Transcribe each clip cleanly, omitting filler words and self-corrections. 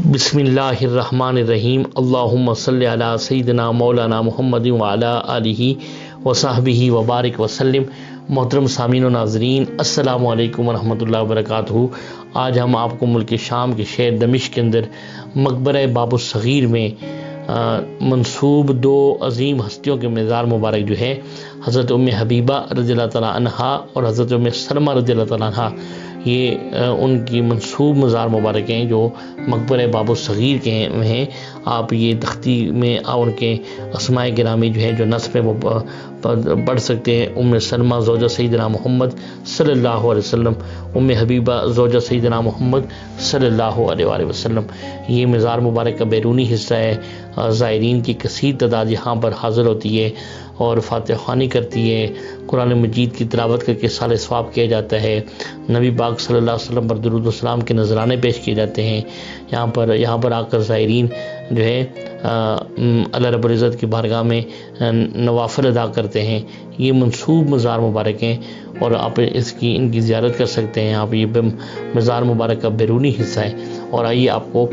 بسم اللہ الرحمن الرحیم اللہم صلی علی سیدنا مولانا محمد وعلی آلہ وصحبہ وبارک وسلم۔ محترم سامعین و ناظرین، السلام علیکم ورحمۃ اللہ وبرکاتہ۔ آج ہم آپ کو ملک شام کے شہر دمشق کے اندر مقبرہ باب الصغیر میں منسوب دو عظیم ہستیوں کے مزار مبارک جو ہے حضرت ام حبیبہ رضی اللہ تعالیٰ عنہا اور حضرت ام سلمہ رضی اللہ تعالیٰ عنہا، یہ ان کی منسوب مزار مبارک ہیں جو مقبرہ باب الصغیر کے ہیں۔ آپ یہ تختی میں ان کے اسماء گرامی جو ہے جو نسب میں پڑھ سکتے ہیں۔ ام سلمہ زوجہ سیدنا محمد صلی اللہ علیہ وسلم، ام حبیبہ زوجہ سیدنا محمد صلی اللہ علیہ وآلہ وسلم۔ یہ مزار مبارک کا بیرونی حصہ ہے۔ زائرین کی کثیر تعداد یہاں پر حاضر ہوتی ہے اور فاتحہ خوانی کرتی ہے، قرآن مجید کی تلاوت کر کے سال ثواب کیا جاتا ہے، نبی پاک صلی اللہ علیہ وسلم پر درود و سلام کے نذرانے پیش کیے جاتے ہیں۔ یہاں پر آ کر زائرین جو ہے اللہ رب العزت کی بارگاہ میں نوافل ادا کرتے ہیں۔ یہ منسوب مزار مبارک ہیں اور آپ ان کی زیارت کر سکتے ہیں۔ آپ یہ مزار مبارک کا بیرونی حصہ ہے۔ اور آئیے آپ کو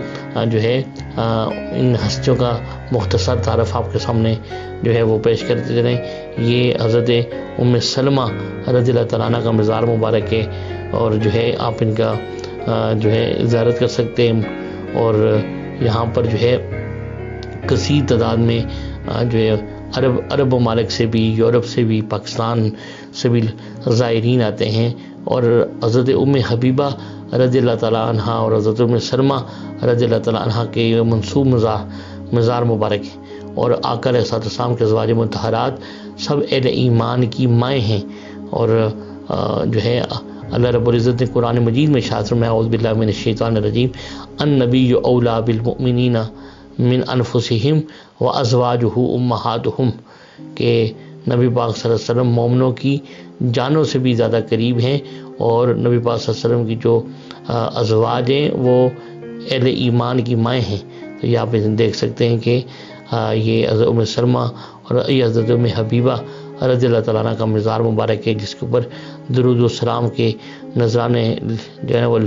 جو ہے ان ہستیوں کا مختصر تعارف آپ کے سامنے جو ہے وہ پیش کرتے چلیں۔ یہ حضرت ام سلمہ رضی اللہ تعالیٰ عنہ کا مزار مبارک ہے اور جو ہے آپ ان کا جو ہے زیارت کر سکتے ہیں۔ اور یہاں پر جو ہے کثیر تعداد میں جو ہے عرب ممالک سے بھی، یورپ سے بھی، پاکستان سے بھی زائرین آتے ہیں۔ اور حضرت ام حبیبہ رضی اللہ تعالیٰ عنہ اور حضرت ام سلمہ رضی اللہ تعالیٰ عنہ کے منسوب مزار مبارک ہیں۔ اور آقا علیہ الصلوۃ والسلام کے ازواج مطہرات سب اہل ایمان کی مائیں ہیں۔ اور جو ہے اللہ رب العزت نے قرآن مجید میں ارشاد فرمایا اعوذ باللہ من الشیطان الرجیم النبی اولیٰ بالمؤمنین من انفسہم وازواجہ امہاتہم، کہ نبی پاک صلی اللہ علیہ وسلم مومنوں کی جانوں سے بھی زیادہ قریب ہیں اور نبی پاک صلی اللہ علیہ وسلم کی جو ازواج ہیں وہ اہل ایمان کی مائیں ہیں۔ تو یہ آپ دیکھ سکتے ہیں کہ یہ حضرت ام سلمہ اور یہ حضرت ام حبیبہ رضی اللہ تعالیٰ عنہ کا مزار مبارک ہے، جس کے اوپر درود و سلام کے نذرانے جو ہے وہ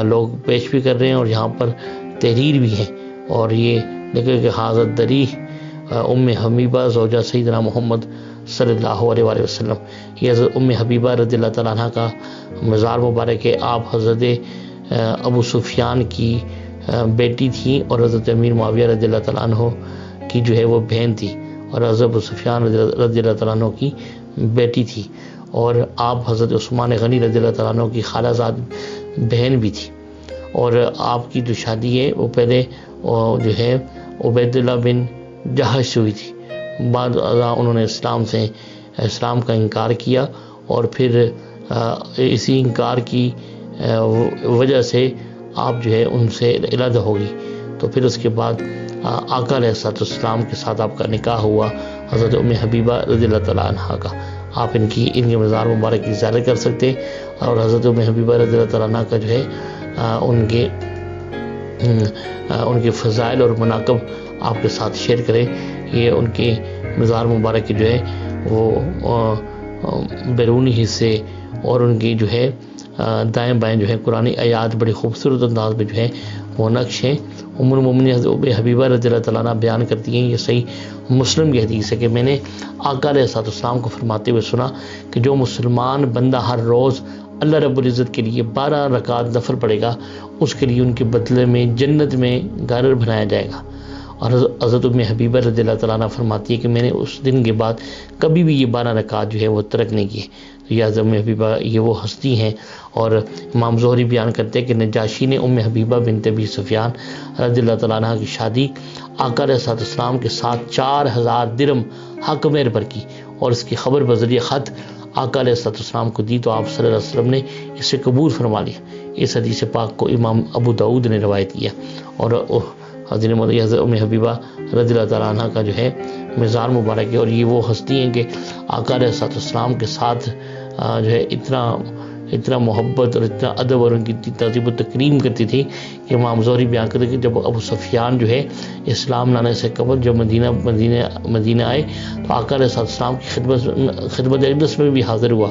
لوگ پیش بھی کر رہے ہیں اور یہاں پر تحریر بھی ہے۔ اور یہ دیکھیں کہ حضرت دری ام حبیبہ زوجہ سیدنا محمد صلی اللہ علیہ وآلہ وسلم، یہ حضرت ام حبیبہ رضی اللہ تعالیٰ عنہ کا مزار مبارک ہے۔ آپ حضرت ابو سفیان کی بیٹی تھیں اور حضرت امیر معاویہ رضی اللہ تعالیٰ عنہ کی جو ہے وہ بہن تھی، اور حضرت ابو سفیان رضی اللہ تعالیٰ عنہ کی بیٹی تھی، اور آپ حضرت عثمان غنی رضی اللہ تعالیٰ عنہ کی خالہ زاد بہن بھی تھی۔ اور آپ کی جو شادی ہے وہ پہلے جو ہے عبید اللہ بن جہش سے ہوئی تھی، بعد انہوں نے اسلام کا انکار کیا اور پھر اسی انکار کی وجہ سے آپ جو ہے ان سے علیحدہ ہوگی۔ تو پھر اس کے بعد آقا علیہ الصلوۃ والسلام کے ساتھ آپ کا نکاح ہوا حضرت ام حبیبہ رضی اللہ تعالیٰ عنہ کا۔ آپ ان کے مزار مبارک کی زیارت کر سکتے ہیں اور حضرت ام حبیبہ رضی اللہ تعالیٰ عنہ کا جو ہے ان کے فضائل اور مناقب آپ کے ساتھ شیئر کریں۔ یہ ان کے مزار مبارک کے جو ہے وہ بیرونی حصے اور ان کی جو ہے دائیں بائیں جو ہے قرآن آیات بڑی خوبصورت انداز میں جو ہے وہ نقش ہیں۔ ام المومنین حضرت ام حبیبہ رضی اللہ تعالیٰ عنہ بیان کرتی ہیں، یہ صحیح مسلم کی حدیث ہے کہ میں نے آقا علیہ الصلوۃ والسلام کو فرماتے ہوئے سنا کہ جو مسلمان بندہ ہر روز اللہ رب العزت کے لیے 12 رکعت نفل پڑھے گا، اس کے لیے ان کے بدلے میں جنت میں گھر بنایا جائے گا۔ اور حضرت ام حبیبہ رضی اللہ تعالیٰ عنہ فرماتی ہے کہ میں نے اس دن کے بعد کبھی بھی یہ 12 رکعت جو ہے وہ ترک نہیں کیے۔ تو یہ حضرت ام حبیبہ یہ وہ ہستی ہیں۔ اور امام زہری بیان کرتے ہیں کہ نجاشی نے ام حبیبہ بنت ابی سفیان رضی اللہ تعالیٰ عنہ کی شادی آقا علیہ الصلوۃ والسلام کے ساتھ 4000 درہم حق مہر پر کی اور اس کی خبر بذریعہ خط آقا علیہ الصلوۃ والسلام کو دی، تو آپ صلی اللہ علیہ وسلم نے اسے قبول فرما لیا۔ اس حدیث پاک کو امام ابو داؤد نے روایت کیا۔ اور حضرت ام حبیبہ رضی اللہ تعالیٰ عنہ کا جو ہے مزار مبارک ہے۔ اور یہ وہ ہستی ہیں کہ آقا علیہ الصلوۃ والسلام کے ساتھ جو ہے اتنا اتنا محبت اور اتنا ادب اور ان کی اتنی تعظیم و تکریم کرتی تھی کہ امام زہری بیان کرتے کہ جب ابو سفیان جو ہے اسلام لانے سے قبل جب مدینہ آئے تو آقا علیہ السلام کی خدمت اقدس میں بھی حاضر ہوا،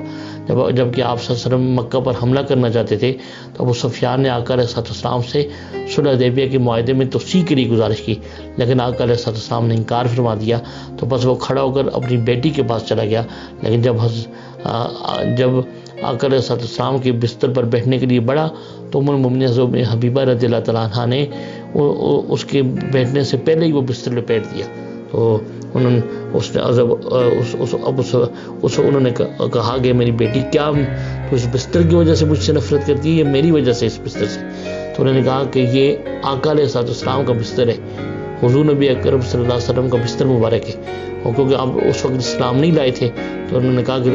جب کہ آپ صلی اللہ علیہ وسلم مکہ پر حملہ کرنا چاہتے تھے تو ابو سفیان نے آقا علیہ السلام سے صلح حدیبیہ کے معاہدے میں توسیع کے لیے گزارش کی، لیکن آقا علیہ السلام نے انکار فرما دیا، تو بس وہ کھڑا ہو کر اپنی بیٹی کے پاس چلا گیا۔ لیکن جب آقا علیہ السلام کے بستر پر بیٹھنے کے لیے بڑھا تو ام المؤمنین حضرت حبیبہ رضی اللہ تعالیٰ عنہ نے اس کے بیٹھنے سے پہلے ہی وہ بستر لپیٹ دیا، تو انہوں نے کہا کہ میری بیٹی کیا تو اس بستر کی وجہ سے مجھ سے نفرت کرتی ہے یا میری وجہ سے اس بستر سے؟ تو انہوں نے کہا کہ یہ آقا علیہ السلام کا بستر ہے، حضور نبی اکرم صلی اللہ علیہ وسلم کا بستر مبارک ہے، اور کیونکہ آپ اس وقت اسلام نہیں لائے تھے تو انہوں نے کہا کہ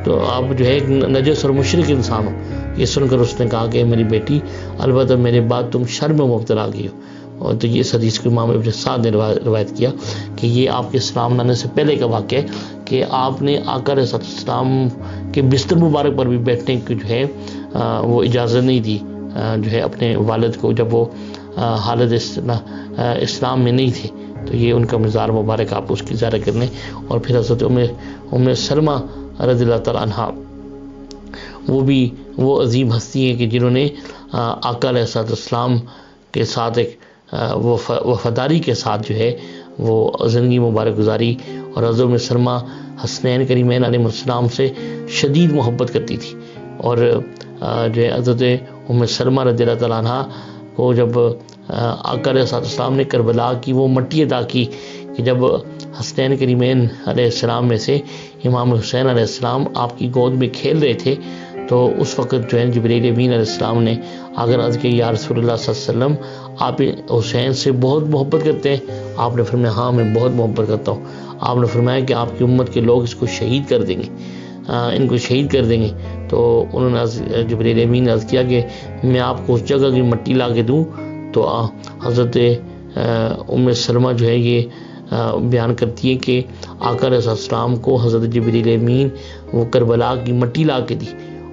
تو آپ جو ہے ایک نجس اور مشرک انسان ہو۔ یہ سن کر اس نے کہا کہ میری بیٹی البتہ میرے بعد تم شر میں مبتلا گئی ہو، اور تو یہ حدیث کو امام ابن سعد نے روایت کیا کہ یہ آپ کے اسلام لانے سے پہلے کا واقعہ ہے کہ آپ نے آقا علیہ السلام کے بستر مبارک پر بھی بیٹھنے کی جو ہے وہ اجازت نہیں دی جو ہے اپنے والد کو، جب وہ حالت اسلام میں نہیں تھے، تو یہ ان کا مزار مبارک آپ اس کی زیارت کرنے۔ اور پھر حضرت ام سلمہ رضی اللہ تعالیٰ عنہ وہ عظیم ہستی ہیں کہ جنہوں نے آقا علیہ السلام کے ساتھ ایک وفاداری کے ساتھ جو ہے وہ زندگی مبارک گزاری، اور حضرت ام سلمہ حسنین کریمین علیہ السلام سے شدید محبت کرتی تھی، اور جو ہے حضرت ام سلمہ رضی اللہ تعالیٰ عنہ کو جب آقا علیہ السلام نے کربلا کی وہ مٹی عطا کی کہ جب حسنین کریمین علیہ السلام میں سے امام حسین علیہ السلام آپ کی گود میں کھیل رہے تھے، تو اس وقت جو ہے جبریل امین علیہ السلام نے اگر عرض کہ یا رسول اللہ صلی اللہ علیہ وسلم آپ حسین سے بہت محبت کرتے ہیں؟ آپ نے فرمایا ہاں میں بہت محبت کرتا ہوں۔ آپ نے فرمایا کہ آپ کی امت کے لوگ اس کو شہید کر دیں گے، ان کو شہید کر دیں گے، تو انہوں نے جبریل امین نے عرض کیا کہ میں آپ کو اس جگہ کی مٹی لا کے دوں، تو حضرت ام سلمہ جو ہے یہ بیان کرتی ہے کہ آقا علیہ السلام کو حضرت جبریل امین وہ کربلا کی مٹی لا کے دی،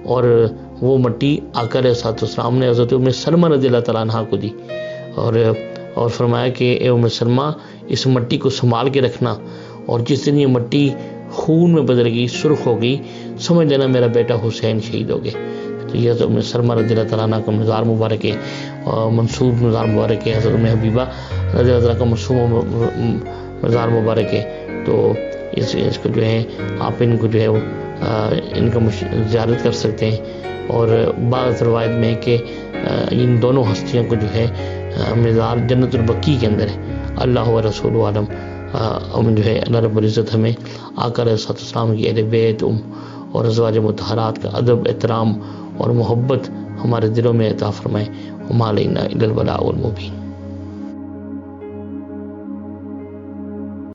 اور وہ مٹی آقا علیہ السلام نے حضرت ام سلمہ رضی اللہ تعالیٰ عنہ کو دی، اور فرمایا کہ اے ام سلمہ اس مٹی کو سنبھال کے رکھنا، اور جس دن یہ مٹی خون میں بدل گئی، سرخ ہو گئی، سمجھ لینا میرا بیٹا حسین شہید ہو گئے۔ تو یہ حضرت ام سلمہ رضی اللہ تعالیٰ عنہ کا مزار مبارک ہے، منصوب مزار مبارک ہے، حضرت ام حبیبہ رضی اللہ تعالیٰ کا منصوب مزار مبارک ہے، تو اس کو جو ہے آپ ان کو جو ہے وہ ان کا زیارت کر سکتے ہیں۔ اور بعض روایت میں ہے کہ ان دونوں ہستیوں کو جو ہے مزار جنت البقیع کے اندر ہے۔ اللہ و رسول عالم جو ہے اللہ رب العزت ہمیں آقا علیہ السلام کی اہل بیت اور ازواج مطہرات کا ادب، احترام اور محبت ہمارے دلوں میں عطا فرمائے۔ وما علینا الا البلاغ المبین۔